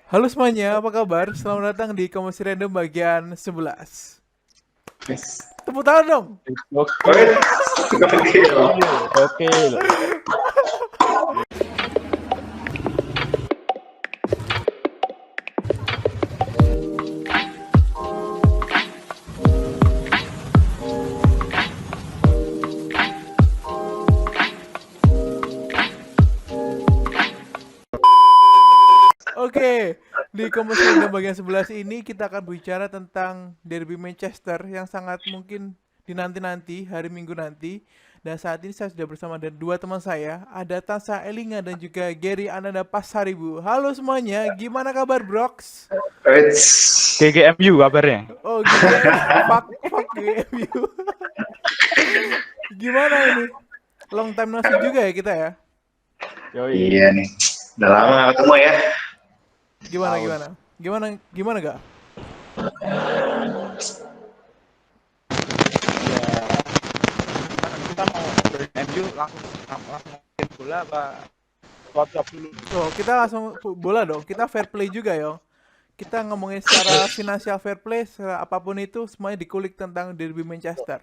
Halo semuanya, apa kabar? Selamat datang di Komisi Random bagian 11. Yes. Tepuk tangan dong. Oke, Oke, oke. oke loh. Oke, di Komisi Random bagian 11 ini kita akan bicara tentang Derby Manchester yang sangat mungkin dinanti-nanti, hari Minggu nanti. Dan saat ini saya sudah bersama dengan dua teman saya, ada Tasa Elinga dan juga Gary Ananda Pasaribu. Halo semuanya, gimana kabar Brox? It's GGMU kabarnya. Oh, gimana? Fuck GMU. Gimana ini? Long time no see juga ya kita ya? Yoi. iya nih. Udah lama gak ketemu ya. Gimana gak? Ya, kita mau ngobrolin MU langsung ngomongin bola apa WhatsApp dulu? Oh, kita langsung bola dong. Kita fair play juga yo. Kita ngomongin secara finansial fair play, secara apapun itu semuanya dikulik tentang Derby Manchester.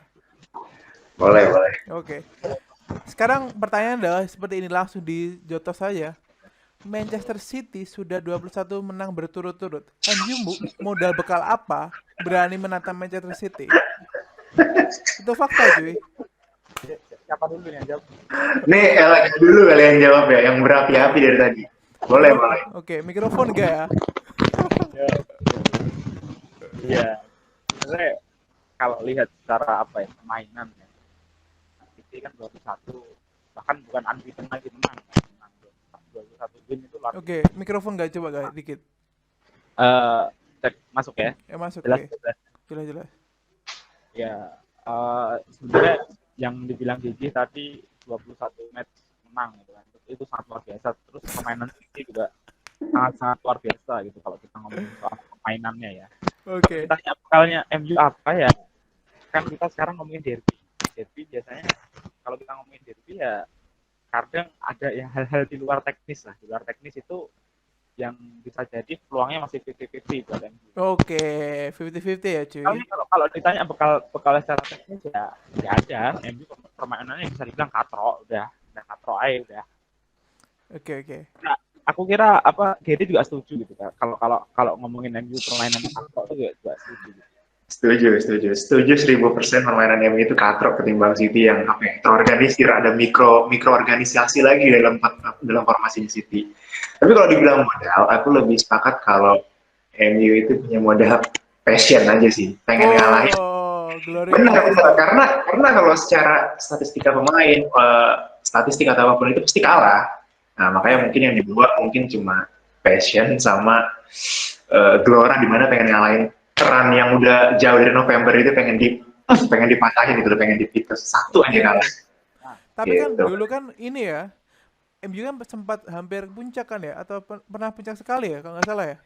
Boleh, boleh. Oke. Sekarang pertanyaan adalah seperti ini, langsung dijotos saja. Manchester City sudah 21 menang berturut-turut. MU modal bekal apa berani menantang Manchester City? Itu fakta cuy. Siapa dulu yang jawab? Nih, Ella dulu kalian jawab ya, yang berapi-api dari tadi. Boleh, boleh. Oke, mikrofon gak ya? Iya. Sebenarnya kalau lihat secara apa ya, permainan ya. City kan 21, bahkan bukan unbeaten lagi menang. 21 win itu luar biasa. Oke, mikrofon gak coba gak dikit. Cek masuk ya. Masuk. Jelas, Oke. jelas. Jelas. Ya, sebenarnya yang dibilang Gigi tadi 21 match menang gitu kan. Itu sangat luar biasa. Terus permainan City juga sangat luar biasa gitu kalau kita ngomongin soal permainannya ya. Oke. Ditanya bekalnya MU apa ya? Kan kita sekarang ngomongin derby. Derby biasanya kalau kita ngomongin derby ya kadang ada ya hal-hal di luar teknis lah. Di luar teknis itu yang bisa jadi peluangnya masih 50-50 buat MU. Oke, 50-50 ya cuy. Kalau ditanya bekal secara teknis ya ada. MU permainannya bisa dibilang katro, udah katro aja udah. Oke. Nah, aku kira Gary juga setuju gitu kan. Kalau ngomongin MU permainan katro itu juga setuju. Gitu. Setuju 1000% permainan MU itu katrok ketimbang City yang apa ya, terorganisir, ada mikroorganisasi lagi dalam formasi City. Tapi kalau dibilang modal, aku lebih sepakat kalau MU itu punya modal passion aja sih, pengen ngalahin. Glory. Benar, karena kalau secara statistika pemain, statistik atau apapun itu pasti kalah. Nah, makanya mungkin yang dibuat mungkin cuma passion sama gelora di mana pengen ngalahin keran yang udah jauh dari November itu pengen dipatahin gitu, pengen dipites satu aja kalah. Tapi gitu. kan dulu kan ini ya, MU kan sempat hampir puncak kan ya, atau pernah puncak sekali ya kalau nggak salah ya.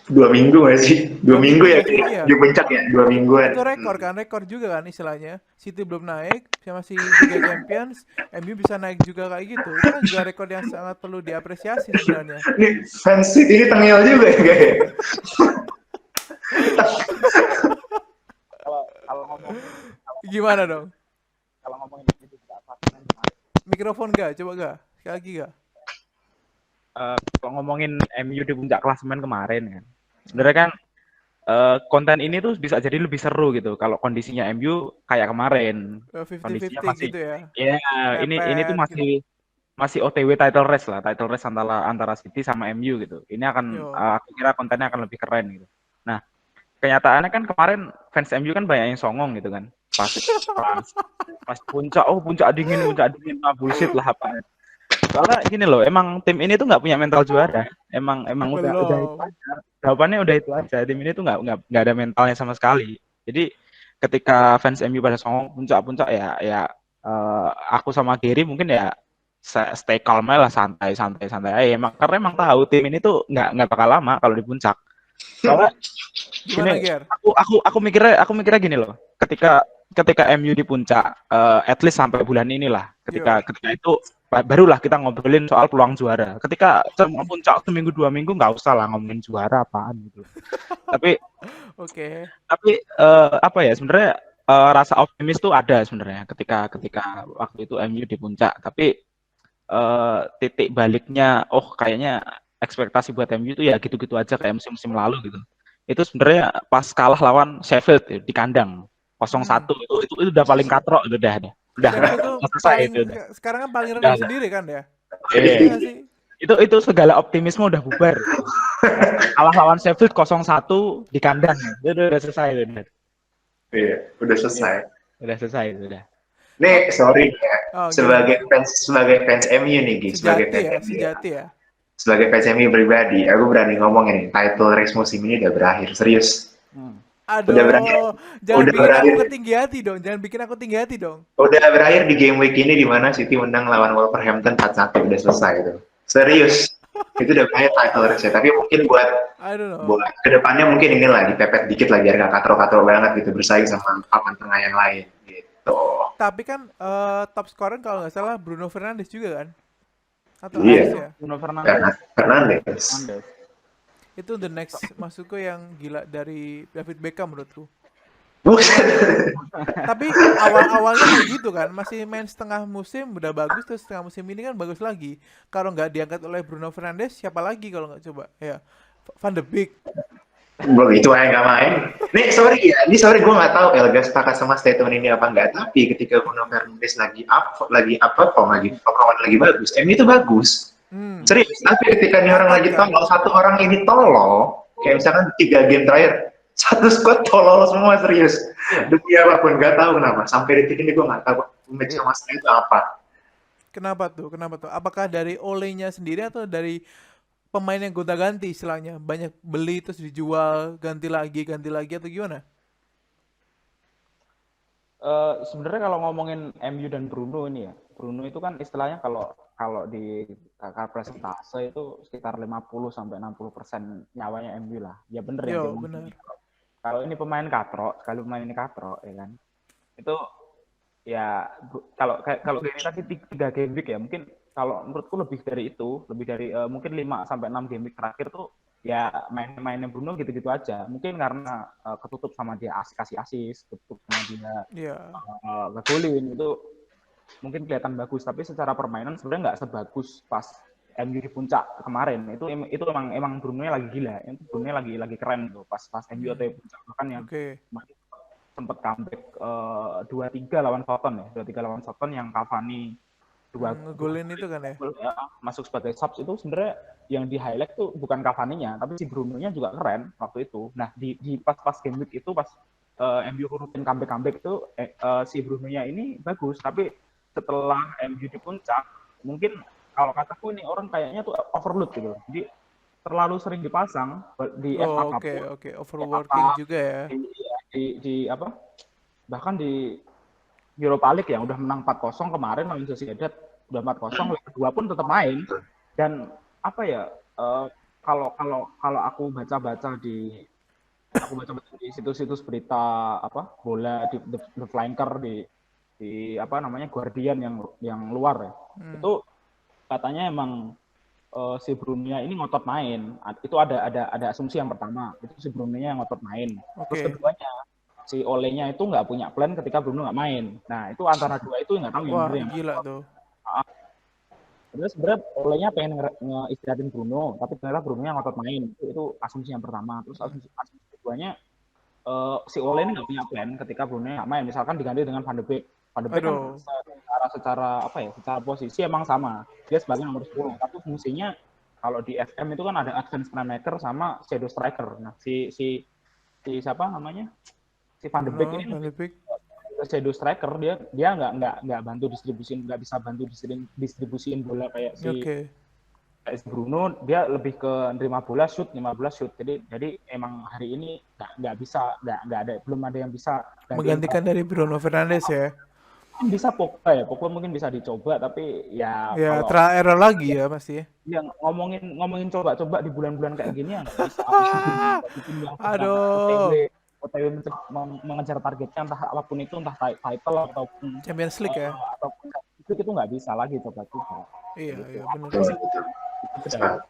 2 minggu nggak sih? 2 minggu ya? Iya. Di puncak ya? 2 mingguan. Itu rekor juga kan istilahnya. City belum naik, masih Liga Champions, MU bisa naik juga kayak gitu. Itu kan juga rekor yang sangat perlu diapresiasi sebenarnya. Nih, fans City ini tengil juga ya guys. Kalau ngomong Gimana dong? Kalau ngomongin itu tidak apa. Mikrofon gak? Coba gak? Sekali lagi gak? Kalau ngomongin MU di puncak klasemen kemarin kan, sebenarnya kan konten ini tuh bisa jadi lebih seru gitu kalau kondisinya MU kayak kemarin. 50-50 Kondisinya masih, gitu ya? ya ini tuh masih OTW title race antara City sama MU gitu. Ini akan aku kira kontennya akan lebih keren gitu. Nah, kenyataannya kan kemarin fans MU kan banyak yang songong gitu kan. Pas puncak dingin bullshit lah apa. Soalnya gini loh, emang tim ini tuh nggak punya mental juara. Emang udah itu aja. Jawabannya udah itu aja. Tim ini tuh nggak ada mentalnya sama sekali. Jadi ketika fans MU pada songong puncak ya aku sama Gary mungkin ya stay calm aja lah, santai aja. Karena emang tahu tim ini tuh nggak bakal lama kalau di puncak. Soalnya gini, aku mikirnya gini loh. Ketika MU di puncak, at least sampai bulan inilah. Ketika itu barulah kita ngobrolin soal peluang juara. Ketika puncak seminggu 2 minggu nggak usah lah ngomongin juara apaan gitu. Tapi Oke. apa ya sebenarnya rasa optimis tuh ada sebenarnya ketika waktu itu MU di puncak. Tapi titik baliknya, kayaknya ekspektasi buat MU itu ya gitu-gitu aja kayak musim-musim lalu gitu. Itu sebenarnya pas kalah lawan Sheffield ya, di kandang 0-1 itu udah paling katrok itu udah Sheffield tuh selesai paling itu udah. sekarang kan paling rendah Udah. sendiri kan ya? Iya. Iya nggak sih? Itu segala optimisme udah bubar. Kalah lawan Sheffield 0-1 di kandang. Itu udah selesai itu. Iya, udah selesai. Udah selesai itu udah. Nih, sorry ya. Oh, sebagai fans MU nih, Gi. Sejati ya. Sebagai fans MU pribadi, aku berani ngomong ini, title race musim ini udah berakhir, serius. Aduh, Udah berakhir. jangan Udah bikin berakhir. aku ketinggi hati dong. Jangan bikin aku tinggi hati dong. Udah berakhir di game week ini di mana City menang lawan Wolverhampton 4-1, udah selesai itu. Serius. Itu udah berakhir title race ya. Tapi mungkin buat kedepannya mungkin inilah dipepet dikit lah biar nggak katro-katro banget gitu bersaing sama papan tengah yang lain gitu. Tapi kan top scorer kalau nggak salah Bruno Fernandes juga kan? Atau Iya. ya? Bruno Fernandes. Itu the next masukku yang gila dari David Beckham menurutku. Tapi awal-awalnya kayak gitu kan, masih main setengah musim udah bagus, terus setengah musim ini kan bagus lagi. Kalau nggak diangkat oleh Bruno Fernandes, siapa lagi kalau nggak coba? Ya, Van de Beek. Itu aja nggak main. Nih sorry gue nggak tahu Elga sepakat sama statement ini apa enggak. Tapi ketika Bruno Fernandes lagi bagus, itu bagus. Serius, tapi ketika ini orang lagi tolol, satu orang ini tolol, kayak misalkan 3 game terakhir, satu squad tolol semua, serius. Demi apapun, nggak tahu kenapa. Sampai detik ini gue nggak tahu match masalah itu apa. Kenapa tuh? Apakah dari olehnya sendiri atau dari pemain yang gonta-ganti istilahnya? Banyak beli terus dijual, ganti lagi atau gimana? Sebenarnya kalau ngomongin MU dan Bruno ini ya, Bruno itu kan istilahnya kalau di kakak presentase itu sekitar 50-60% nyawanya MU lah. Ya bener ya. Bener. Kalau ini pemain katro, sekali pemain ini katro, ya kan. Itu ya kalau ini tadi 3 game week ya, mungkin kalau menurutku lebih dari mungkin 5-6 game week terakhir tuh ya main-mainnya Bruno gitu-gitu aja. Mungkin karena ketutup sama dia kasih asis, ketutup sama dia ngegolin itu mungkin kelihatan bagus, tapi secara permainan sebenarnya nggak sebagus pas MU di puncak kemarin. Itu emang Bruno-nya lagi gila, itu Bruno-nya lagi keren tuh pas MU atau puncak, bahkan yang sempat comeback 2-3 lawan Southampton yang Cavani ngegolin itu kan ya? Masuk sebagai subs itu sebenarnya yang di highlight tuh bukan Cavani-nya, tapi si Bruno-nya juga keren waktu itu. Nah di pas game week itu pas MU rutin comeback itu si Bruno-nya ini bagus, tapi setelah MU di puncak, mungkin kalau kataku ini orang kayaknya tuh overload gitu. Jadi terlalu sering dipasang di FA Cup. Oke. Overworking juga ya. Di bahkan di Europa League yang udah menang 4-0 kemarin lawan Sociedad udah 4-0, leg kedua pun tetap main. Dan kalau aku baca-baca di situs-situs berita bola di The Flanker di Guardian yang luar ya. Itu katanya emang si Bruno-nya ini ngotot main. Itu ada asumsi yang pertama, itu si Bruno-nya yang ngotot main. Terus keduanya si Ole-nya itu nggak punya plan ketika Bruno nggak main. Nah itu antara dua itu nggak tahu yang benar yang gila tuh. Terus sebenarnya Ole-nya pengen istirahatin Bruno, tapi ternyata Bruno-nya ngotot main. Itu asumsi yang pertama. Terus asumsi keduanya si Ole ini nggak punya plan ketika Bruno nggak main. Misalkan diganti dengan Van de Beek. Van de Beek kan secara posisi emang sama. Dia sebagai nomor 10. Tapi fungsinya kalau di FM itu kan ada advance playmaker sama shadow striker. Nah si siapa namanya? Si Van de Beek ini shadow striker, dia nggak bantu distribusin, nggak bisa bantu distribusiin bola kayak si Bruno. Dia lebih ke nerima bola, shoot. Jadi emang hari ini belum ada yang bisa menggantikan dari Bruno Fernandes ya. Bisa Pogba mungkin bisa dicoba, tapi kalau trial error lagi ya pasti ya. Yang ngomongin coba-coba di bulan-bulan kayak gini ya nggak bisa. Aduh. OTW mengejar targetnya entah apapun itu, entah title ataupun Champions League ya. Ataupun itu nggak bisa lagi coba tiga. Iya, Gitu. iya benar. Betul, betul. Nah,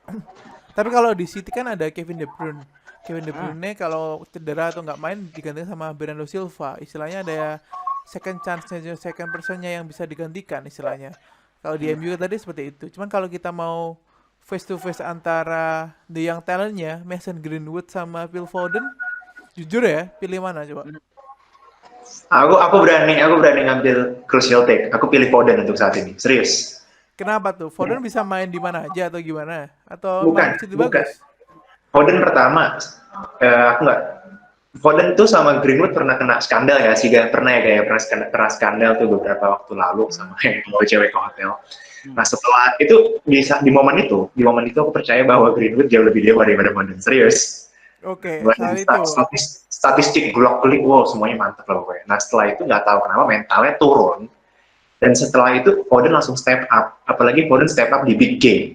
Tapi kalau di City kan ada Kevin De Bruyne. Kevin De Bruyne kalau cedera atau nggak main digantikan sama Bernardo Silva. Istilahnya ada second chance-nya, second person-nya yang bisa digantikan istilahnya. Kalau di MU tadi seperti itu. Cuman kalau kita mau face to face antara the young talent-nya, Mason Greenwood sama Phil Foden, jujur ya, pilih mana coba? aku berani ngambil crucial take. Aku pilih Foden untuk saat ini. Serius. Kenapa tuh? Foden bisa main di mana aja atau gimana? Atau Bukan, emang City bukan. bagus? Foden pertama, aku nggak. Foden tuh sama Greenwood pernah kena skandal ya sih, pernah ya kayak pernah skandal tuh beberapa waktu lalu sama yang bawa cewek ke hotel. Nah setelah itu di momen itu aku percaya bahwa Greenwood jauh lebih dewa daripada Foden. Serius. Oke, Mulai saat itu. statistik gulak-gulik, wow semuanya mantep lah pokoknya. Nah setelah itu nggak tahu kenapa mentalnya turun. Dan setelah itu Foden langsung step up, apalagi Foden step up di big game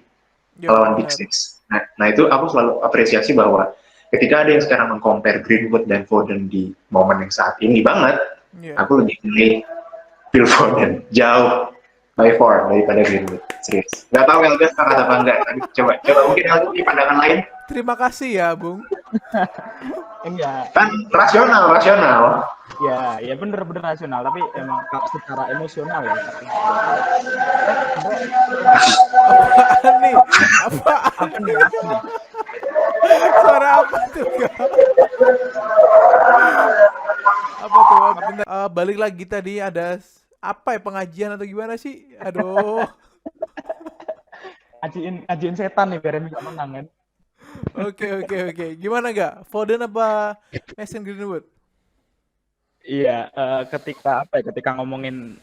Ya, lawan Big benar. Six. Nah itu aku selalu apresiasi bahwa ketika ada yang sekarang meng-compare Greenwood dan Foden di momen yang saat ini banget, Ya. aku lebih pilih Phil Foden jauh by far daripada Greenwood. Serius. Nggak tahu Elga sepakat apa enggak, tapi coba mungkin Elga punya pandangan lain. Terima kasih ya, Bung. Enggak. Kan rasional. Ya bener rasional, tapi emang secara emosional ya. Apaan nih? Apaan? Suara apa tuh, Kak? Apa tuh? Bentar. Balik lagi tadi ada apa ya, pengajian atau gimana sih? Aduh. Ajiin setan nih biar bisa menang kan. Oke. Gimana gak? Foden apa Mason Greenwood? Iya, ketika ngomongin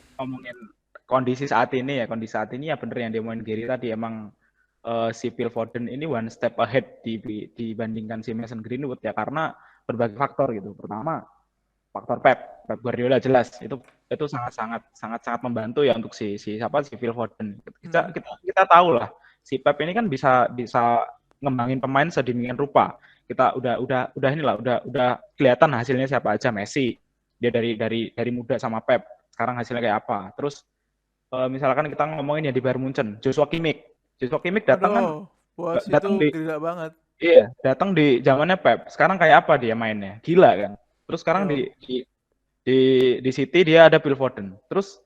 kondisi saat ini ya bener yang diomongin Gary tadi, emang si Phil Foden ini one step ahead dibandingkan si Mason Greenwood ya, karena berbagai faktor gitu. Pertama, faktor Pep Guardiola jelas itu sangat membantu ya untuk si Phil Foden. Kita tahu lah si Pep ini kan bisa ngembangin pemain sedemikian rupa. Kita udah kelihatan hasilnya siapa aja. Messi, dia dari muda sama Pep, sekarang hasilnya kayak apa. Terus misalkan kita ngomongin ya di Bayern Munchen, Joshua Kimmich datang kan, bos datang itu gila banget. iya, datang di zamannya Pep. Sekarang kayak apa dia mainnya? Gila kan. Terus sekarang Yo. di City dia ada Phil Foden. Terus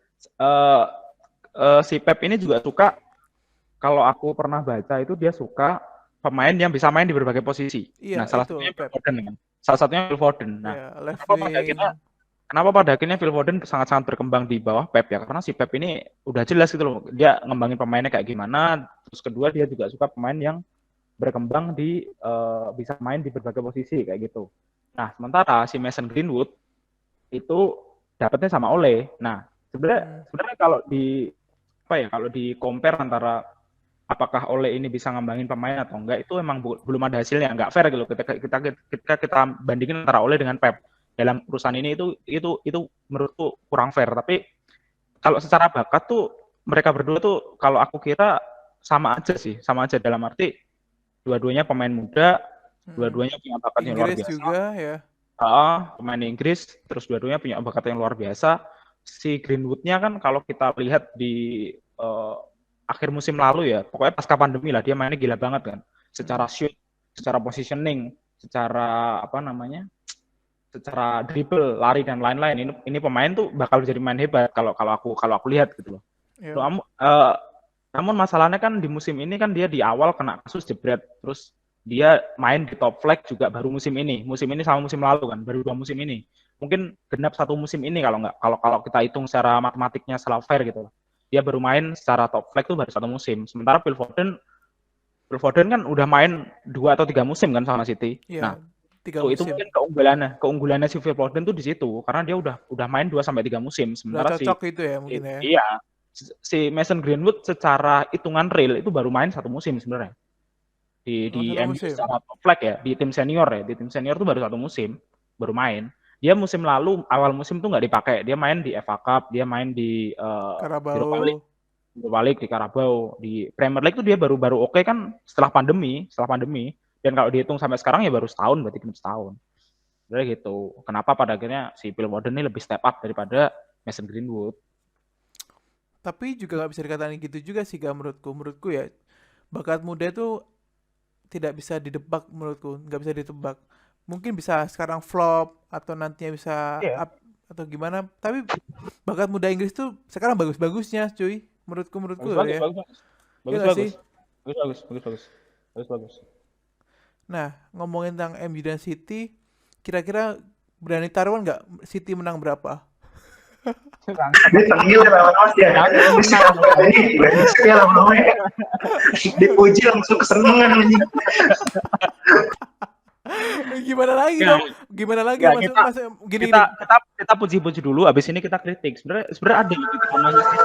si Pep ini juga suka, kalau aku pernah baca itu dia suka pemain yang bisa main di berbagai posisi. Iya, Nah, salah itu satunya Phil Pep. Foden kan. Salah satunya Phil Foden. Nah, Ya, left wing. kenapa pada akhirnya Phil Foden sangat-sangat berkembang di bawah Pep ya? Karena si Pep ini udah jelas gitu loh, dia ngembangin pemainnya kayak gimana. Terus kedua dia juga suka pemain yang berkembang bisa main di berbagai posisi kayak gitu. Nah, sementara si Mason Greenwood itu dapatnya sama Ole. Nah, sebenarnya kalau di compare antara apakah Ole ini bisa ngembangin pemain atau enggak, itu emang belum ada hasilnya, enggak fair gitu. Kita bandingin antara Ole dengan Pep dalam urusan ini, itu menurutku kurang fair. Tapi kalau secara bakat tuh mereka berdua tuh kalau aku kira sama aja dalam arti dua-duanya pemain muda, dua-duanya punya bakat yang luar biasa. Inggris juga ya. Pemain Inggris, terus dua-duanya punya bakat yang luar biasa. Si Greenwood-nya kan kalau kita lihat di akhir musim lalu ya, pokoknya pasca pandemi lah, dia mainnya gila banget kan. Secara shoot, secara positioning, secara secara dribble, lari dan lain-lain. Ini pemain tuh bakal jadi main hebat kalau aku lihat gitu loh. Ya. Namun masalahnya kan di musim ini kan dia di awal kena kasus jebret, terus dia main di top flight juga baru musim ini sama musim lalu kan, baru 2 musim ini. Mungkin genap 1 musim ini kalau kita hitung secara matematiknya secara fair gitu loh. Dia baru main secara top flight tuh baru 1 musim. Sementara Phil Foden kan udah main 2 atau 3 musim kan sama City. Ya, Nah, 3 itu musim. mungkin keunggulannya si Phil Foden tuh di situ, karena dia udah main 2 sampai 3 musim. Sementara udah cocok itu ya mungkin ya. Iya, si Mason Greenwood secara hitungan real itu baru main 1 musim sebenarnya. Di MU secara top flight ya, di tim senior tuh baru 1 musim baru main. Dia musim lalu awal musim tuh nggak dipakai, dia main di FA Cup, dia main di Europa League, di Carabao, di Premier League tuh dia baru oke kan setelah pandemi. Dan kalau dihitung sampai sekarang ya baru setahun, berarti belum setahun. Jadi gitu. Kenapa pada akhirnya si Phil Foden ini lebih step up daripada Mason Greenwood? tapi juga nggak bisa dikatakan gitu juga sih gak menurutku ya, bakat muda itu tidak bisa didebak, menurutku nggak bisa ditebak. Mungkin bisa sekarang flop atau nantinya bisa Iya. up atau gimana, tapi bakat muda Inggris tuh sekarang bagus-bagusnya cuy, menurutku Bagus bagus ya. bagus Ya bagus nggak bagus sih? bagus bagus bagus bagus bagus bagus. Nah, ngomongin tentang MU dan City, kira-kira berani taruhan nggak City menang berapa? Dia tengil lama-lama ya. Jadi brengsek ya lama-lama ya. Dipuji langsung kesenangan anjing. Gimana lagi Nggak, dong? Gimana lagi nggak, gini kita kita puji-puji dulu, abis ini kita kritik. Sebenarnya ada gitu namanya sih.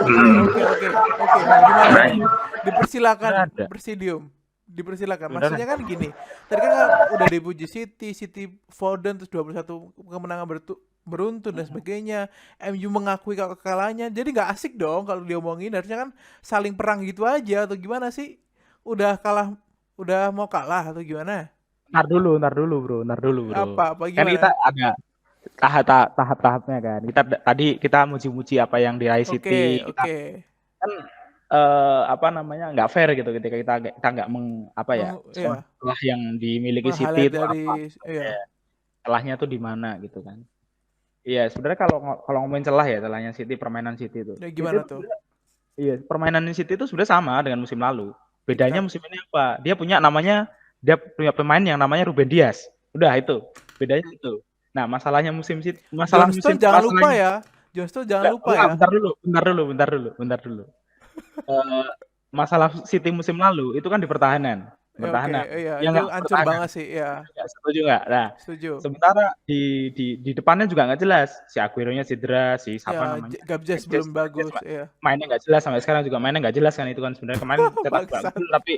Oke. Nah, gimana Sebenarnya nih? Dipersilakan ada. Presidium. Dipersilakan. Sebenarnya Maksudnya kan gini. Tadi kan udah dipuji City Foden terus 21 kemenangan beruntun dan sebagainya. MU mengakui kekalahannya. Jadi nggak asik dong kalau diomongin. Harusnya kan saling perang gitu aja atau gimana sih? Udah kalah, udah mau kalah atau gimana? Ntar dulu bro. Apa Kan kita gimana? ada tahap-tahapnya kan. Tadi kita muji-muji apa yang diraih City. Kita Oke. kan apa namanya, nggak fair gitu ketika kita nggak apa ya, Ya, setelah yang dimiliki City highlight itu dari apa, ya. celahnya tuh di mana gitu kan. Iya, sebenarnya kalau ngomongin celah ya, celahnya City, permainan City itu. Ya gimana tuh? Iya, permainan City itu sudah sama dengan musim lalu. Bedanya musim ini apa? Dia punya pemain yang namanya Ruben Dias. Udah itu. Bedanya itu. Nah, masalahnya Johnston jangan lupa ya. Johnston jangan lupa ya. Bentar dulu. Masalah City musim lalu itu kan di pertahanan. Oke, iya, Ya itu nggak, hancur banget sih, ya. setuju nggak? Nah, Setuju. sementara di depannya juga nggak jelas. Si Aguero-nya cedera, si siapa Ya, namanya? Gabjes belum bagus, ya. Mainnya nggak jelas, sampai sekarang juga mainnya nggak jelas kan, itu kan sebenarnya kemarin cetak Bangsat. gol, tapi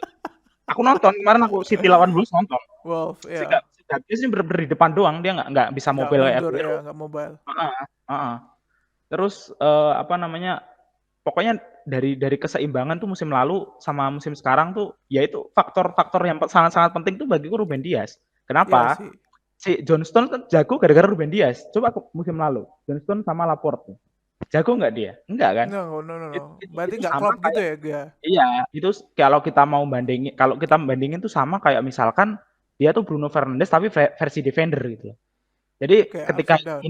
aku nonton kemarin, aku City lawan Wolves nonton. Wolf, Si ya. Gabjes ini bener di depan doang, dia nggak bisa Nggak mobile kayak mundur, Aguero. ya, nggak mobile. Terus apa namanya? Pokoknya dari keseimbangan tuh musim lalu sama musim sekarang tuh, yaitu faktor-faktor yang sangat-sangat penting tuh bagiku Ruben Dias. Kenapa? Iya sih. Si Johnston kan jago gara-gara Ruben Dias. Coba musim lalu, Johnston sama Laporte. Jago nggak dia? Enggak kan? No. Berarti Itu nggak sama klop gitu kayak, ya, Ga? iya, itu kalau kita bandingin tuh sama kayak misalkan dia tuh Bruno Fernandes tapi versi defender gitu. Jadi Oke, ketika upside down.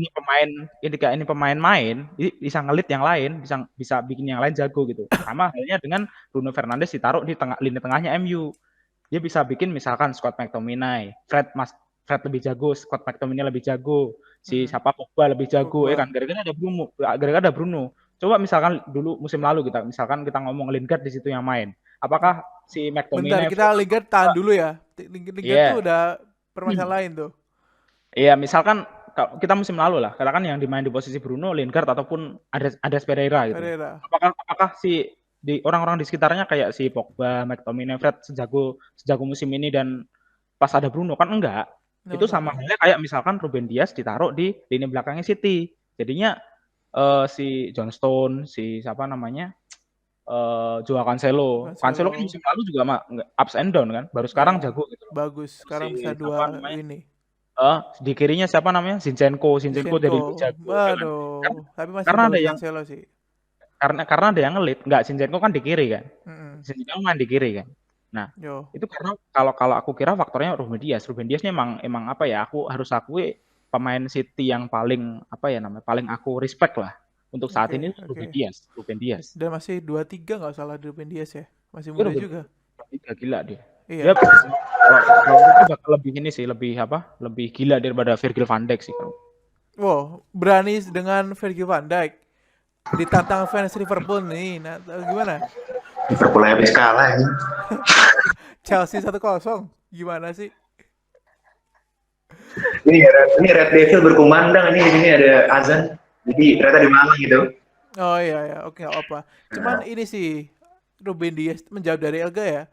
ini pemain main, bisa ngelit yang lain, bisa bikin yang lain jago gitu. Sama halnya dengan Bruno Fernandes ditaruh di lini tengahnya MU. Dia bisa bikin misalkan Scott McTominay, Fred lebih jago, Scott McTominay lebih jago, si siapa Pogba lebih jago, Pogba. kan gara-gara ada Bruno. Coba misalkan dulu musim lalu kita ngomong Lingard di situ yang main. Apakah si Bentar, McTominay, kita Lingard tahan dulu ya. Lingard tuh udah permasalahan lain tuh. Iya, misalkan kalau kita musim lalu lah, katakan yang dimain di posisi Bruno, Lingard ataupun ada Pereira gitu. Apakah di orang-orang di sekitarnya kayak si Pogba, McTominay, Fred sejago musim ini dan pas ada Bruno kan enggak. Itu sama halnya kayak misalkan Ruben Dias ditaruh di lini belakangnya City. Jadinya si Johnston, si siapa namanya? Joao Cancelo kan musim lalu juga ups and down kan, baru sekarang jago gitu. Bagus, sekarang bisa dua ini. Di kirinya siapa namanya? Zinchenko jadi lebih jago. Waduh, tapi masih karena ada yang Cancelo sih. Karena ada yang ngelit, enggak, Zinchenko kan di kiri kan. Zinchenko main di kiri kan. Nah, itu karena kalau aku kira faktornya Ruben Dias ini emang apa ya, aku harus akui pemain City yang paling paling aku respect lah untuk saat ini Ruben Dias. Dan masih 23 nggak salah Ruben Dias ya. Masih muda juga. Gila dia. Iya. Kalau itu bakal lebih gila daripada Virgil van Dijk sih. Wow, berani dengan Virgil van Dijk ditantang fans Liverpool nih. Nah, gimana? Liverpool habis kalah ini. Chelsea 1-0. Gimana sih? Ini Red Devil berkumandang, ini ada azan. Jadi ternyata di Malang gitu. Oh iya, oke, nggak apa. Cuman ini sih Ruben Dias menjawab dari Elga ya.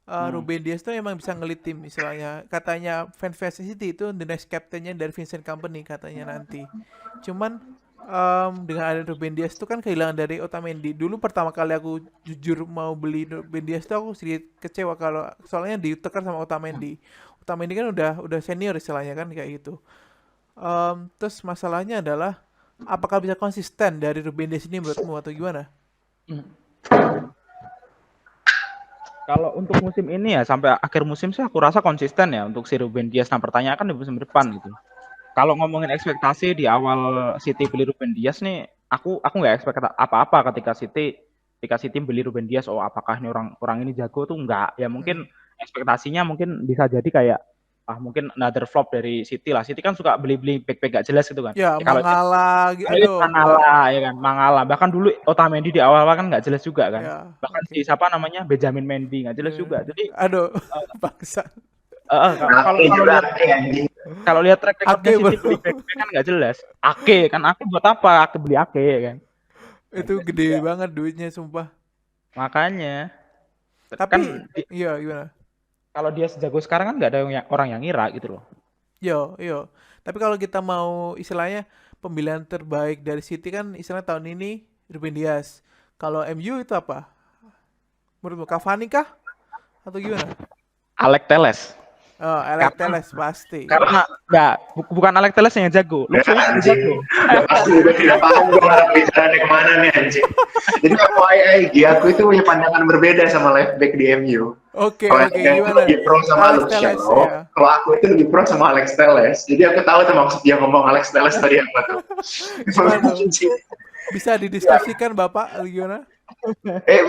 Ruben Dias tuh emang bisa ngelit tim misalnya. Katanya fans City itu the next captain-nya dari Vincent Kompany katanya nanti. Cuman dengan ada Ruben Dias tuh kan kehilangan dari Otamendi. Dulu pertama kali aku jujur mau beli Ruben Dias tuh aku sedikit kecewa kalau soalnya ditukar sama Otamendi. Otamendi kan udah senior istilahnya kan kayak gitu. Terus masalahnya adalah apakah bisa konsisten dari Ruben Dias ini menurutmu atau gimana? Kalau untuk musim ini ya sampai akhir musim sih aku rasa konsisten ya untuk si Ruben Dias. Nah pertanyaan di musim depan gitu. Kalau ngomongin ekspektasi di awal City beli Ruben Dias nih, aku nggak expect apa-apa ketika City beli Ruben Dias. Oh apakah ini orang ini jago tuh enggak? Ya mungkin ekspektasinya mungkin bisa jadi kayak mungkin another flop dari City lah. City kan suka beli-beli back gak jelas gitu kan. Ya, Kalau Mangala gitu. Aduh, Mangala ya kan, Mangala. Bahkan dulu Otamendi di awal-awal kan nggak jelas juga kan. Ya, Bahkan si siapa namanya Benjamin Mendy nggak jelas juga. Jadi aduh, bangsa. Kalau lihat track recordnya Ake City beli back kan nggak jelas. Ake buat apa? Ake beli Ake ya kan. Itu gede banget duitnya sumpah. Makanya. Tapi kan, iya gimana? Kalau dia sejago sekarang kan nggak ada orang yang ngira gitu loh. Yo. Tapi kalau kita mau istilahnya pemilihan terbaik dari City kan istilahnya tahun ini Ruben Dias. Kalau MU itu apa? Menurutmu Cavani kah? Atau gimana? Alex Telles. Oh, Alex Telles pasti. Karena bukan Alex Telles yang jago. Luxo yang jago. Pasti udah tidak paham gue ngarep bicaranya kemana nih anjing. Jadi aku itu punya pandangan berbeda sama left back di MU. Oke, gimana? Lebih pro sama Luciano. Ya. Kalau aku itu lebih pro sama Alex Telles. Jadi aku tahu tuh maksud dia ngomong Alex Telles tadi apa tuh. Bisa didiskusikan Bapak gimana?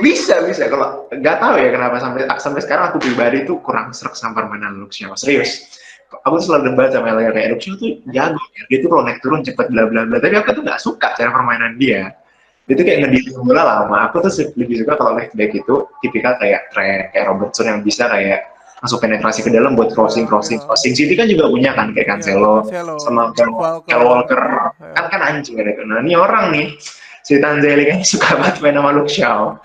Bisa kalau nggak tahu ya kenapa sampai sekarang aku pribadi tuh kurang serak sama permainan Luciano. Serius. Aku tuh selalu debat sama Elia kayak Luciano tuh jago ya. Dia tuh kalau naik turun cepet bla bla bla. Tapi aku tuh nggak suka cara permainan dia. Dia tuh kayak ngedidik bola lama. Aku tuh lebih suka kalau left back itu tipikal kayak Trent, kayak Robertson yang bisa kayak masuk penetrasi ke dalam buat crossing. City kan juga punya kan kayak Cancelo sama Kyle Walker. Kan anjing kan. Nah ini orang nih si Tanzeli kan suka banget main sama Luke Shaw.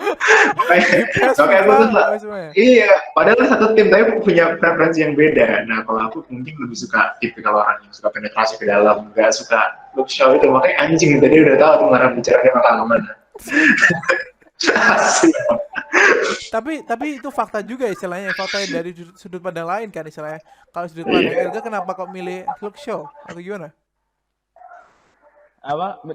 Makanya aku tuh iya, padahal satu tim tapi punya preferensi yang beda. Nah kalau aku mungkin lebih suka tipikal orang yang suka penetrasi ke dalam, nggak suka Luke Shaw itu. Makanya anjing tadi udah tahu tuh ngarep bicaranya bakal kemana. tapi itu fakta juga istilahnya, fakta dari sudut pandang lain kan istilahnya. Kalau sudut pandang Elga kenapa kok milih Luke Shaw atau gimana?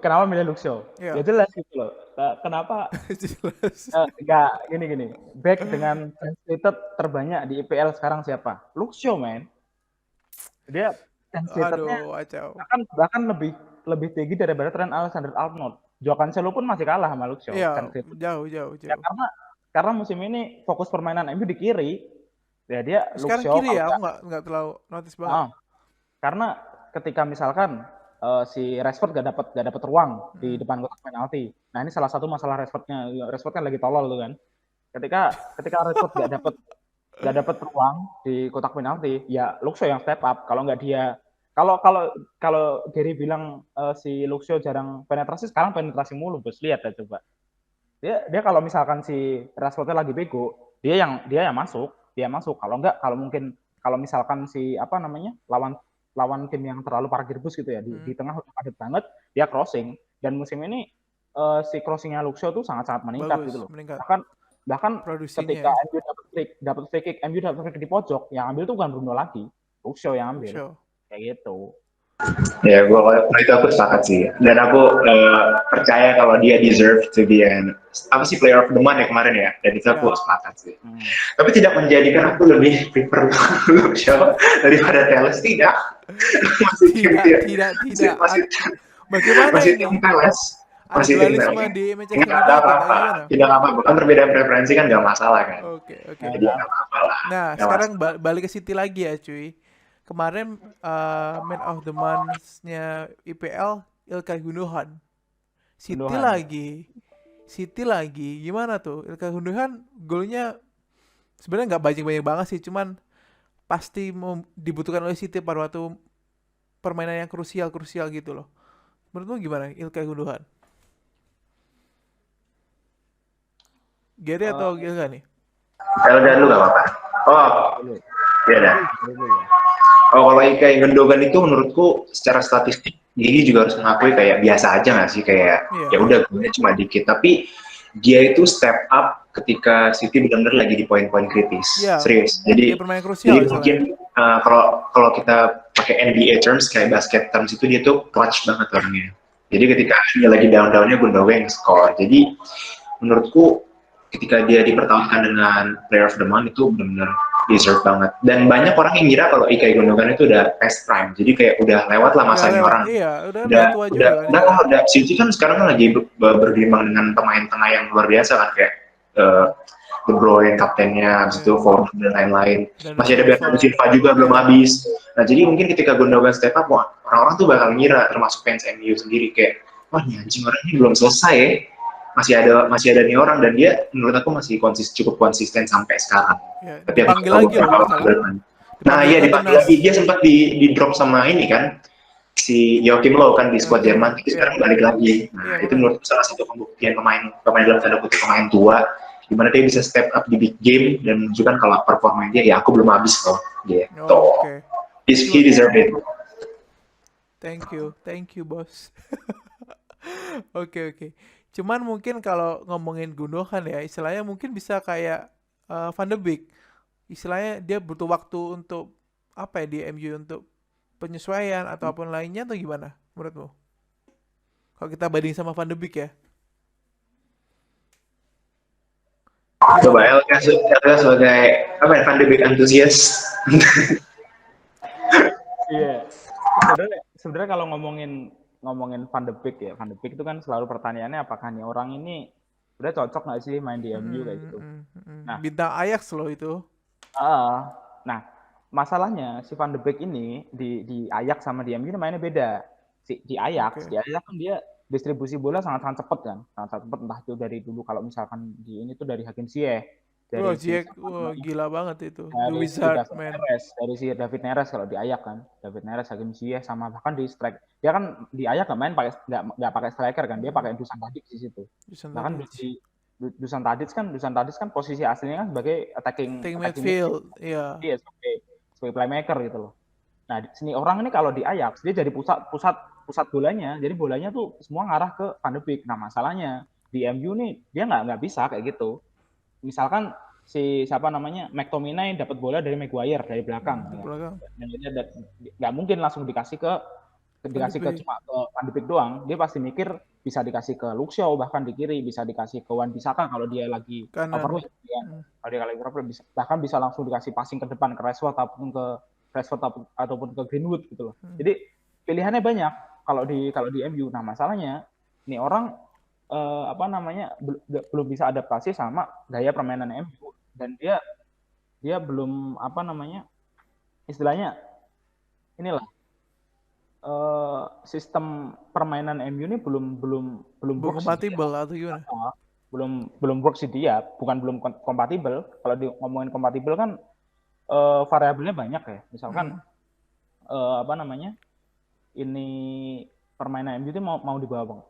Kenapa milih Luxo? Ya jelas gitu loh. Kenapa? Jelas. Enggak, gini. Back dengan translated terbanyak di IPL sekarang siapa? Luxo, man. Dia translatednya bahkan lebih tinggi daripada Trent Alexander-Arnold. Joao Cancelo pun masih kalah sama Luxo. Iya, jauh. Ya, karena musim ini fokus permainan MU di kiri. Ya dia sekarang Luxo, kiri ya, aku nggak terlalu notice banget. Karena ketika misalkan si Rashford gak dapat ruang di depan kotak penalti. Nah ini salah satu masalah Rashfordnya. Rashford kan lagi tolol tuh kan. Ketika Rashford gak dapat ruang di kotak penalti, ya Luxo yang step up. Kalau nggak dia, kalau Gary bilang si Luxo jarang penetrasi, sekarang penetrasi mulu, bos. Lihat ya coba. Dia kalau misalkan si Rashfordnya lagi bego, dia yang masuk. Kalau misalkan si lawan tim yang terlalu parkir bus gitu ya, di tengah udah padat banget, dia crossing. Dan musim ini si crossingnya Luxo tuh sangat-sangat meningkat. Bagus, gitu loh. Bahkan ketika MU dapat free kick di pojok, yang ambil tuh bukan Bruno lagi, Luxo yang ambil. Kayak gitu. Ya, itu aku sepakat sih. Dan aku percaya kalau dia deserve to be player of the month ya kemarin ya. Dan itu aku sepakat sih. Tapi tidak menjadikan aku lebih prefer Luxo daripada Telles, tidak. Tidak. Bagaimana ini? Masih tim Telles. Tidak apa-apa. Bukan perbedaan preferensi kan nggak masalah kan. Oke. Jadi nggak apa-apa lah. Nah, sekarang balik ke City lagi ya, cuy. Kemarin Man of the Month-nya IPL Ilkay Gundogan. City lagi. Gimana tuh? Ilkay Gundogan golnya sebenarnya nggak banyak banget sih, cuman pasti dibutuhkan oleh City pada waktu permainan yang krusial gitu loh. Menurutmu gimana Ilkay Gundogan? Gary atau Ilkay nih? Ilkay dulu gak apa-apa. Iya dah. Kalau Ilkay Gundogan itu menurutku secara statistik Gini juga harus mengakui kayak biasa aja nggak sih, kayak ya udah golnya cuma dikit, tapi dia itu step up ketika City benar-benar lagi di poin-poin kritis. Serius. Jadi mungkin kalau kita pakai NBA terms kayak basket terms itu dia tuh clutch banget orangnya. Jadi ketika dia lagi down-downnya Gundogan yang score. Jadi menurutku ketika dia dipertahankan dengan Player of the Month itu benar-benar deserve banget. Dan banyak orang yang ngira kalau Ilkay Gundogan itu udah past prime, jadi kayak udah lewat lah masanya orang. Iya, udah tua juga kan. Udah City kan sekarang kan lagi bergembang dengan pemain tengah yang luar biasa kan, kayak De Bruyne kaptennya, habis itu Foden dan lain-lain. Masih ada Bernardo Silva juga belum habis. Nah jadi mungkin ketika Gundogan step up, wah, orang-orang tuh bakal ngira, termasuk fans MU sendiri, kayak wah nih anjing orang ini belum selesai ya. Masih ada nih orang, dan dia menurut aku masih cukup konsisten sampai sekarang. Ya, tapi dipanggil lagi loh. Nah iya dipanggil lagi, dia sempat di drop sama ini kan, si Joachim Low kan di squad Jerman, tapi sekarang balik lagi. Nah itu menurutku salah satu pembuktian pemain dalam tanda kutip pemain tua, gimana dia bisa step up di big game dan menunjukkan kalau performa dia ya aku belum habis loh gitu. He deserve it. Thank you bos. Oke. Cuman mungkin kalau ngomongin Gundogan ya, istilahnya mungkin bisa kayak Van de Beek. Istilahnya dia butuh waktu untuk apa ya di MU, untuk penyesuaian ataupun lainnya, atau gimana menurutmu? Kalau kita banding sama Van de Beek ya. Coba Elka sebagai apa ya, Van de Beek antusias. Iya. Sebenarnya kalau ngomongin Van de Beek ya, Van de Beek itu kan selalu pertanyaannya apakah nih orang ini udah cocok nggak sih main di MU kayak gitu. Nah, bintang Ajax loh itu. Nah, masalahnya si Van de Beek ini di Ajax sama di MU mainnya beda. Di Ajax kan dia distribusi bola sangat cepat kan, sangat cepat, entah itu dari dulu kalau misalkan di ini tuh dari Hakim Ziyech. Gila banget itu. Dari si David Neres kalau di Ajax kan, David Neres, Hakim Ziyech, sama bahkan di strike. Dia kan di Ajax nggak pakai striker kan, dia pakai Dusan Tadic di situ. Bahkan di Dusan Tadic kan posisi aslinya kan sebagai attacking midfield, iya. Iya, sebagai playmaker gitu loh. Nah, sini orang ini kalau di Ajax dia jadi pusat bolanya, jadi bolanya tuh semua ngarah ke Van de Beek. Nah, masalahnya di MU nih dia nggak bisa kayak gitu. Misalkan McTominay dapat bola dari Maguire dari belakang. Dan dia nggak mungkin langsung dikasih ke cuma ke Van de Beek doang. Dia pasti mikir bisa dikasih ke Luke Shaw, bahkan di kiri bisa dikasih ke Wan-Bissaka kalau dia lagi overload ya. Kalau dia lagi overload bahkan bisa langsung dikasih passing ke depan ke Rashford ataupun ke Greenwood gitu loh. Jadi pilihannya banyak kalau di MU. Nah, masalahnya ini orang belum bisa adaptasi sama gaya permainan MU, dan dia belum istilahnya inilah sistem permainan MU ini belum kompatibel atau gimana? Belum works di dia, bukan belum kompatibel. Kalau ngomongin kompatibel kan variabelnya banyak ya. Misalkan ini permainan MU itu mau dibawa kemana?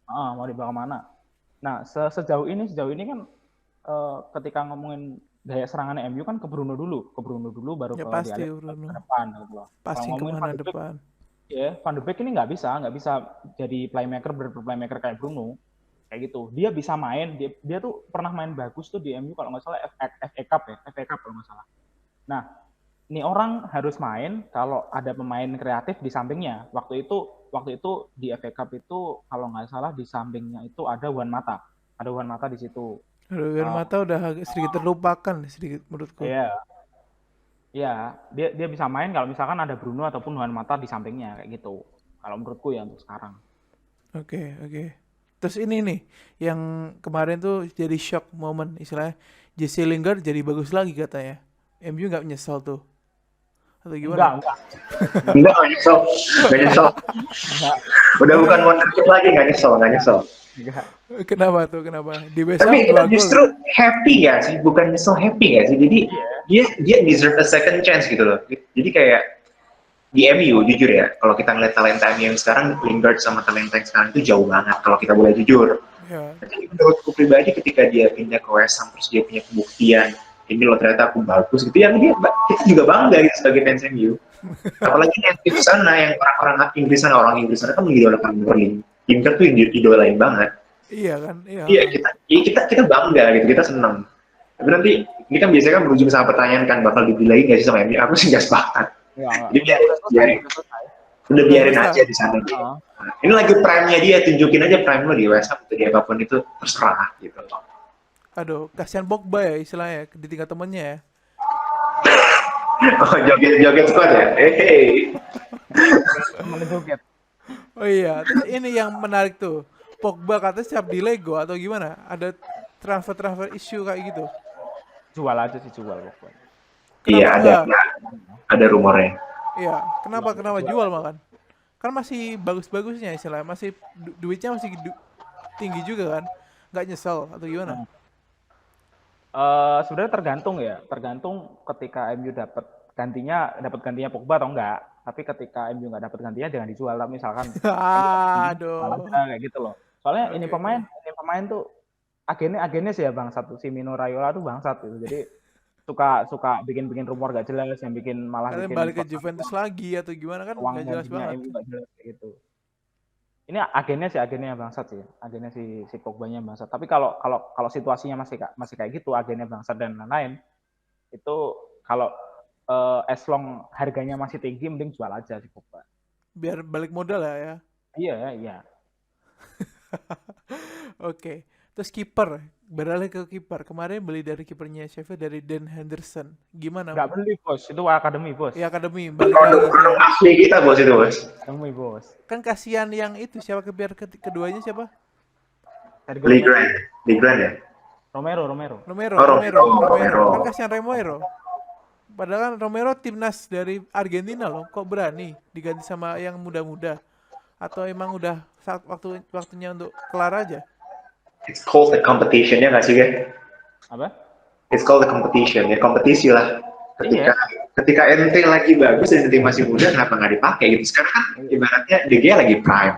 Mau dibawa kemana? Nah, sejauh ini kan ketika ngomongin gaya serangan MU kan ke Bruno dulu baru ya, ke depan gitu loh. Passing kemana depan? Ya, Van de Beek ini nggak bisa jadi playmaker kayak Bruno kayak gitu. Dia bisa main, dia tuh pernah main bagus tuh di MU kalau nggak salah FA Cup kalau nggak salah. Nah, ini orang harus main kalau ada pemain kreatif di sampingnya. Waktu itu di FA Cup itu kalau nggak salah di sampingnya itu ada Juan Mata di situ. Juan Mata udah sedikit terlupakan sedikit menurutku. Iya, dia bisa main kalau misalkan ada Bruno ataupun Juan Mata di sampingnya kayak gitu. Kalau menurutku ya untuk sekarang. Oke. Terus ini nih yang kemarin tuh jadi shock moment, istilahnya Jesse Lingard jadi bagus lagi katanya. MU nggak nyesel tuh atau gimana? Enggak nyesel. Udah bukan wonderkid lagi, nggak nyesel. Kenapa? Di besok tapi justru happy ya sih, bukan nyesel, happy ya sih. Jadi dia deserve a second chance gitu loh. Jadi kayak di MU jujur ya, kalau kita ngeliat talenta MU yang sekarang, Lingard sama talenta yang sekarang itu jauh banget kalau kita boleh jujur. Jadi menurutku pribadi ketika dia pindah ke West Ham terus dia punya pembuktian, ini loh ternyata aku bagus gitu ya, kita juga bangga gitu sebagai fans MU. Apalagi yang di sana, yang orang Inggris sana kan mengidolakan Sterling. Lingard tuh idolain banget. Iya kan? Iya, kita bangga gitu, kita senang. Tapi nanti ini kan biasanya kan berujung sama pertanyaan kan, bakal dibilain nggak sih sama MU? Aku sih nggak sepakat. Jadi biarin aja di sana. Ini lagi prime-nya dia, tunjukin aja prime lo di West Ham atau di apapun itu terserah gitu. Aduh, kasihan Pogba ya istilahnya ditinggal temennya ya. Oh, joget-joget squad ya? Temen joget. Oh iya, terus ini yang menarik tuh. Pogba katanya siap di Lego atau gimana? Ada transfer issue kayak gitu. Jual aja sih, jual pokoknya. Iya, Kenapa enggak? ada rumornya. Iya, kenapa jual makan? Kan masih bagus-bagusnya istilahnya, masih duitnya masih tinggi juga kan? Nggak nyesel atau gimana? Sebenarnya tergantung ketika MU dapat gantinya Pogba atau enggak. Tapi ketika MU nggak dapat gantinya jangan dijual. Tapi misalkan Aduh. kayak gitu loh. Soalnya Oke, ini pemain tuh agennya sih ya bangsat tuh, si Mino Raiola tuh bangsat gitu. Jadi suka bikin rumor gak jelas yang bikin malah kalian bikin balik ke Juventus lagi atau gimana kan uang nggak jelas gantinya banget. MU gak jelas kayak gitu. Ini agennya yang bangsat sih, agennya si Pogba-nya bangsat. Tapi kalau situasinya masih kayak gitu, agennya bangsat dan lain-lain, itu kalau as long harganya masih tinggi, mending jual aja si Pogba. Biar balik modal ya. Iya. Oke. Terus kiper, beralih ke kiper. Kemarin beli dari kipernya Sheffield dari Dan Henderson. Gimana? Nggak beli bos, itu akademi bos. Ya akademi, balik lagi. Asli kita bos itu bos. Akademi bos. Kan kasihan yang itu siapa keduanya siapa? Lee Grant ya. Romero. Kan kasihan Romero. Padahal kan Romero timnas dari Argentina loh. Kok berani diganti sama yang muda-muda? Atau emang udah waktunya untuk kelar aja? It's called the competition ya nggak sih kan? Apa? It's called the competition ya, kompetisi lah. Ketika ente lagi bagus dan ente masih muda, kenapa nggak dipakai gitu? Sekarang kan ibaratnya De Gea lagi prime.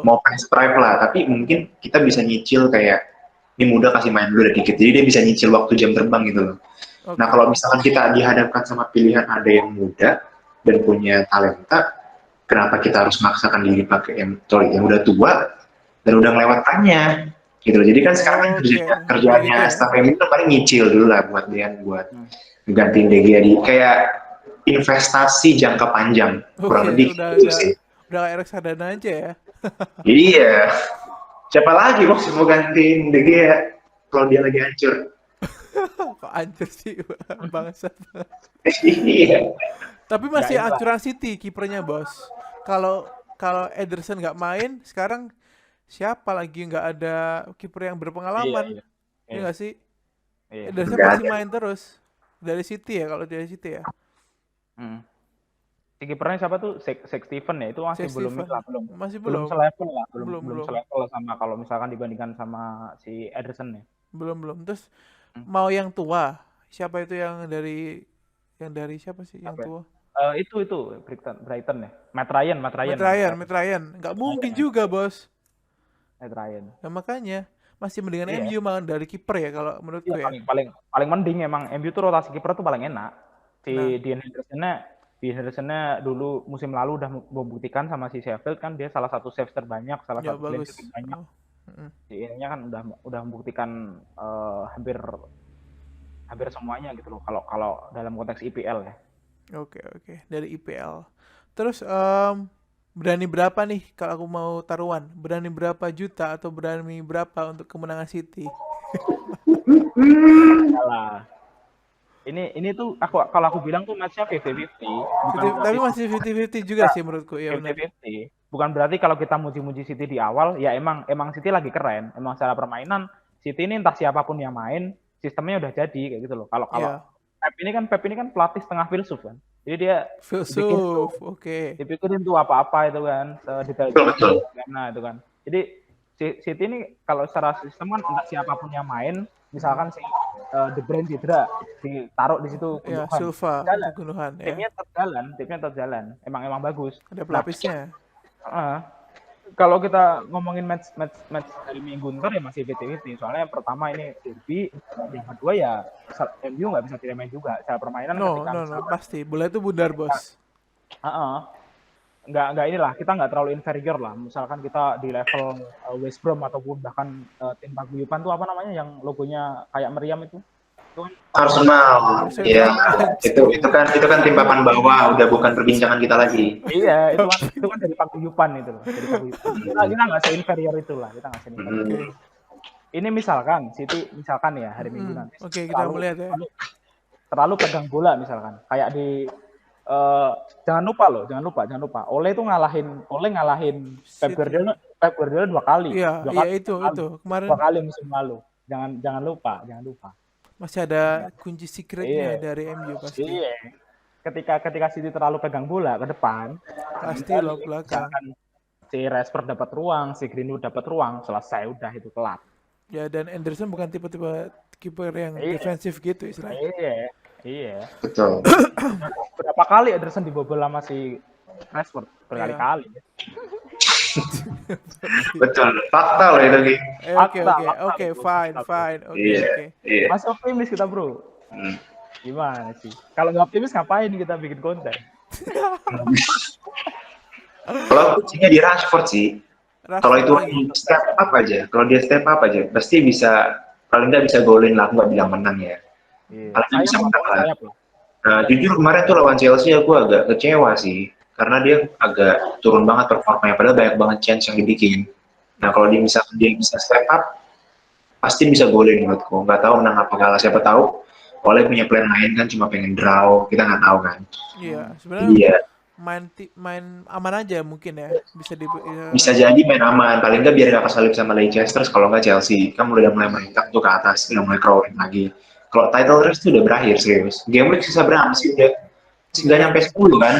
Mau pas prime lah, tapi mungkin kita bisa nyicil kayak ini muda kasih main dulu dikit, jadi dia bisa nyicil waktu jam terbang gitu loh. Okay. Nah kalau misalkan kita dihadapkan sama pilihan ada yang muda dan punya talenta, kenapa kita harus maksakan diri pakai yang udah tua dan udah ngelewatannya? Gitu loh. Jadi kan sekarang kerjaannya staff MU itu paling nyicil dulu lah buat gantiin De Gea di kayak investasi jangka panjang kurang lebih gitu sih. Udah kayak reksadana aja ya. Iya. Siapa lagi bos mau gantiin De Gea kalau dia lagi hancur? Kok hancur sih bangsat. Iya. Tapi masih ancuran City kipernya bos. Kalau Ederson nggak main sekarang siapa lagi nggak ada kiper yang berpengalaman? Iya nggak sih? Ederson pasti main terus dari City ya kalau dari City ya. Si kipernya siapa tuh? Steven ya, itu masih belum selevel lah, belum selevel sama kalau misalkan dibandingkan sama si Ederson ya. Belum. Terus mau yang tua, siapa itu yang dari siapa sih yang tua? Itu Brighton ya. Matt Ryan. Nggak mungkin juga bos. Matt Ryan. Nah, makanya masih mendingan MU malah dari kiper ya kalau menurutku ya. Paling mending emang MU tuh rotasi kiper tuh paling enak. Dean Henderson-nya dulu musim lalu udah membuktikan sama si Sheffield kan dia salah satu saves terbanyak, salah satu clean sheet terbanyak. Ininya kan udah membuktikan hampir semuanya gitu loh kalau dalam konteks IPL ya. Oke. Dari IPL. Terus berani berapa nih kalau aku mau taruhan? Berani berapa juta atau berani berapa untuk kemenangan City? Salah. Ini tuh kalau aku bilang tuh match-nya 50-50. Tapi masih 50-50 juga sih menurutku ya. 50-50. Bukan berarti kalau kita muji-muji City di awal ya emang City lagi keren. Emang secara permainan City ini entah siapapun yang main sistemnya udah jadi kayak gitu loh. Kalau Pep ini kan pelatih setengah filsuf kan. Jadi dia dipikirin tuh apa-apa itu kan, detail karena itu kan. Jadi City ini kalau secara sistem kan entah siapapun yang main, misalkan si De Bruyne cedera, ditaruh di situ Gundogan. Ya, Silva Gundogan ya. Timnya terjalan. Emang bagus. Ada pelapisnya. Kalau kita ngomongin match hari Minggu ntar ya masih 50-50. Soalnya yang pertama ini derby, yang kedua ya MU nggak bisa diremehin juga. Secara permainan pasti. Bola itu bundar bos. Nggak inilah, kita nggak terlalu inferior lah. Misalkan kita di level West Brom ataupun bahkan tim paguyuban tuh apa namanya yang logonya kayak meriam itu? Arsenal, ya itu kan tim papan bawah, udah bukan perbincangan kita lagi. Iya, itu kan dari paguyuban itu loh, dari paguyuban. Kita nggak se-inferior itulah, kita nggak se-inferior. Ini misalkan City ya hari Minggu nanti. Oke, kita melihat ya. Terlalu pegang bola misalkan, kayak di jangan lupa. Ole ngalahin Pep Guardiola 2 kali. Iya, itu kemarin. 2 kali musim lalu. Jangan lupa. Masih ada kunci secretnya dari MU pasti. Iya. Ketika City terlalu pegang bola ke depan, pasti lock belakang. Si Rashford dapat ruang, si Greenwood dapat ruang, selesai udah itu kelar. Ya, dan Anderson bukan tipe-tipe kiper yang defensif gitu istilahnya. Iya. Betul. Berapa kali Anderson dibobol sama si Rashford? Berkali-kali. Betul. Fakta loh itu, Ki. Oke, fine. Oke. Masih optimis kita, Bro. Gimana sih? Kalau nggak optimis ngapain kita bikin konten? Kalau kuncinya di Rashford sih. Kalau itu step up aja, pasti bisa, paling nggak bisa golin lah, aku nggak bilang menang ya. Paling nggak bisa menang lah. Nah, jujur kemarin tuh lawan Chelsea aku agak kecewa sih, karena dia agak turun banget performanya, padahal banyak banget chance yang dibikin. Nah, kalau dia bisa step up, pasti bisa golin menurutku. Nggak tahu menang apa kalah, siapa tahu. Oleh punya plan lain kan, cuma pengen draw, kita nggak tahu kan. Iya, sebenarnya main aman aja mungkin ya, bisa jadi main aman, paling nggak biar nggak kesalip sama Leicester, kalau nggak Chelsea kan udah mulai merintah tuh ke atas, udah mulai crawling lagi. Kalau title race tuh udah berakhir serius, game week sisa berapa sih, udah nggak nyampe 10 kan,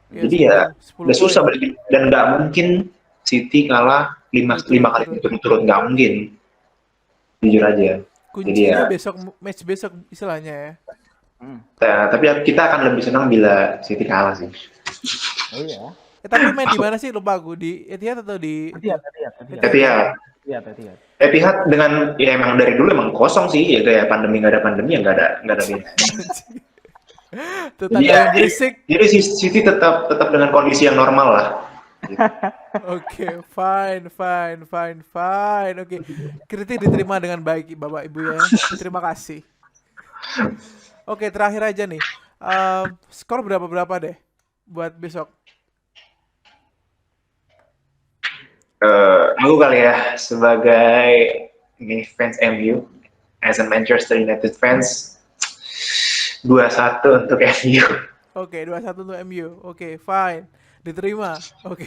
jadi ya udah susah balik, dan nggak mungkin City kalah 5 kali berturut-turut, nggak mungkin, jujur aja. Kuncinya jadi match besok istilahnya ya. Tapi kita akan lebih senang bila City kalah sih. Iya. Tapi main di mana sih, lupa aku, di Etihad atau di Etihad dengan ya emang dari dulu emang kosong sih, ya kayak pandemi nggak ada beda. Jadi City tetap dengan kondisi yang normal lah. Oke, fine. Oke. Kritik diterima dengan baik Bapak Ibu ya. Terima kasih. Oke, terakhir aja nih. Skor berapa deh buat besok? Aku kali ya, sebagai fans MU, as a Manchester United fans, 2-1 untuk MU. Oke, 2-1 untuk MU. Oke, fine. Diterima. Oke.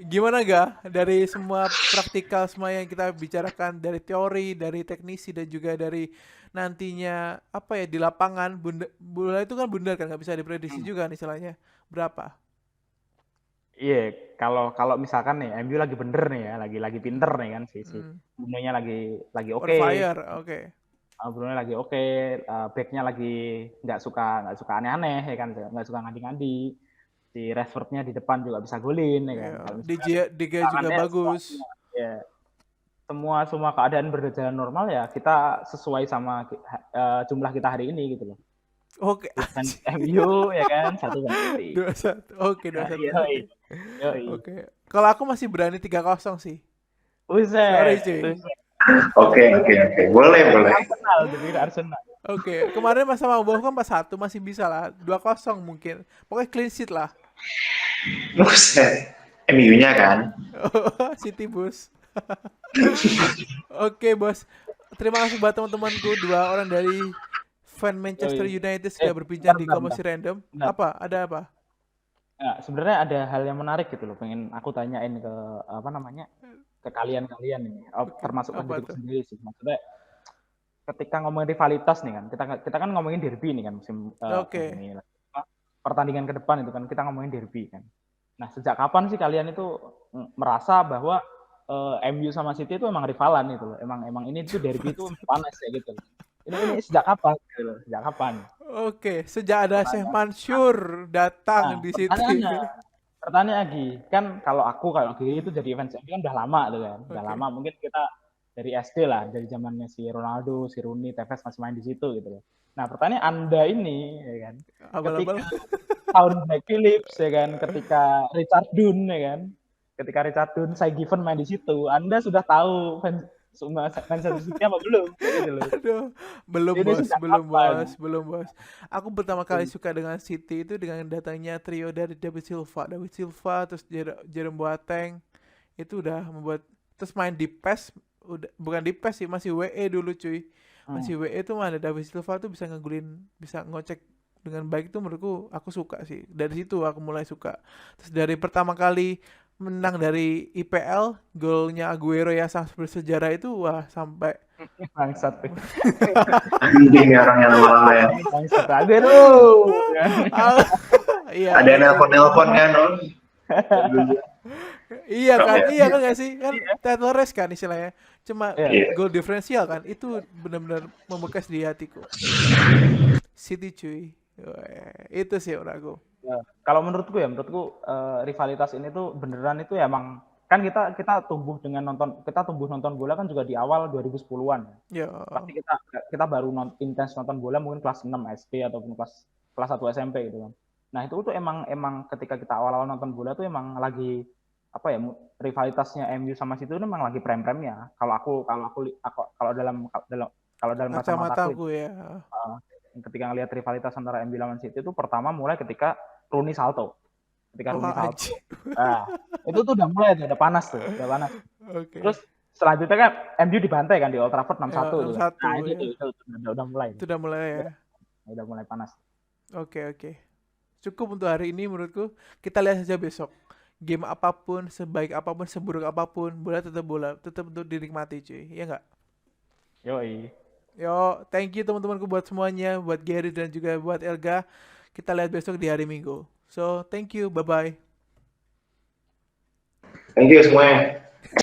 Gimana dari semua praktikal semua yang kita bicarakan, dari teori, dari teknisi, dan juga dari nantinya di lapangan, bola itu kan bundar kan, nggak bisa diprediksi juga nih istilahnya. Berapa? Iya, kalau misalkan nih MU lagi bener nih ya, lagi pinter nih kan si Bruno-nya lagi oke. On fire, oke. Bruno lagi oke, back-nya lagi nggak suka aneh-aneh ya kan, nggak suka ngadi-ngadi. Si Rashford-nya di depan juga bisa golin ya kan. DG juga bagus. Ya. Semua keadaan berjalan normal ya, kita sesuai sama jumlah kita hari ini gitu loh. Oke. MU ya kan 1-1. 2-1. Oke, 2-1. Oke. Kalau aku masih berani 3-0 sih. Sorry cuy. Oke. Boleh. Arsenal. Oke, kemarin Mas sama Boh kan 4-1 masih bisa lah. 2-0 mungkin. Pokoknya clean sheet lah. Buset. MU-nya kan. City bos. Oke, Bos. Terima kasih buat teman-temanku, 2 orang dari fan Manchester United sudah berbincang di Komisi Random. Ada apa? Ya, sebenarnya ada hal yang menarik gitu loh, pengen aku tanyain ke ke kalian ini, termasuk ke diriku sendiri sih. Maksudnya ketika ngomongin rivalitas nih kan, kita kan ngomongin derby nih kan musim ini. Pertandingan ke depan itu kan kita ngomongin derby kan. Nah, sejak kapan sih kalian itu merasa bahwa MU sama City itu emang rivalan itu loh. Emang ini tuh derby itu panas ya gitu loh. Ini sejak kapan gitu loh? Sejak kapan? Oke, sejak ada Syekh Mansur datang di City. Pertanyaan lagi, kan kalau Giri itu jadi fans MU kan udah lama tuh kan. Udah lama, mungkin kita dari SD lah, dari zamannya si Ronaldo, si Rooney, Tevez masih main di situ gitu loh. Nah, pertanyaan Anda ini ya kan. Ketika tahun Black Phillips ya kan, ketika Richard Dunne ya kan. Ketika Richard Dunne, Sai Given main di situ, Anda sudah tahu semua Manchester City apa belum gitu loh. Aduh, belum Ini bos, sudah belum kapan? bos, belum bos. Aku pertama kali suka dengan City itu dengan datangnya trio dari David Silva, terus Jerome Boateng, itu udah membuat, terus main di PES, udah bukan di PES sih, masih WE dulu cuy, masih WE tuh mana David Silva tuh bisa ngegulin, bisa ngocek dengan baik, itu menurutku aku suka sih, dari situ aku mulai suka. Terus dari pertama kali menang dari IPL, golnya Aguero yang sangat bersejarah itu, wah sampai Bangsat. Anjing ya orang yang lama ya. Bangsat Aguero. Iya, Ada nelpon kan, oh. iya kan Ya. nggak sih, kan title race kan istilahnya, cuma Iya. goal diferensial kan, itu benar-benar membekas di hatiku. City cuy. Wah, itu sih menurut aku. Ya, kalau menurutku rivalitas ini tuh beneran itu ya emang kan kita tumbuh nonton bola kan juga di awal 2010-an. Ya. Pasti kita baru intens nonton bola mungkin kelas 6 SD ataupun kelas 1 SMP gitu kan. Nah, itu tuh emang ketika kita awal-awal nonton bola tuh emang lagi apa ya, rivalitasnya MU sama City itu memang lagi prime-prime-nya. Kalau dalam kacamata Kacamataku ya. ketika ngelihat rivalitas antara MU lawan City itu pertama mulai ketika Rooney salto. Rooney salto. Nah, itu tuh udah mulai udah panas tuh, udah panas. Okay. Terus selanjutnya kan MU dibantai kan di Old Trafford 6-1 ya, tuh. Nah, itu udah mulai. Itu udah mulai ya. Udah mulai panas. Oke. Cukup untuk hari ini menurutku. Kita lihat saja besok. Game apapun, sebaik apapun, seburuk apapun, bola tetap untuk dinikmati cuy. Iya enggak? Yo, thank you teman-temanku buat semuanya, buat Gary dan juga buat Elga. Kita lihat besok di hari Minggu. So, thank you. Bye-bye. Thank you semuanya.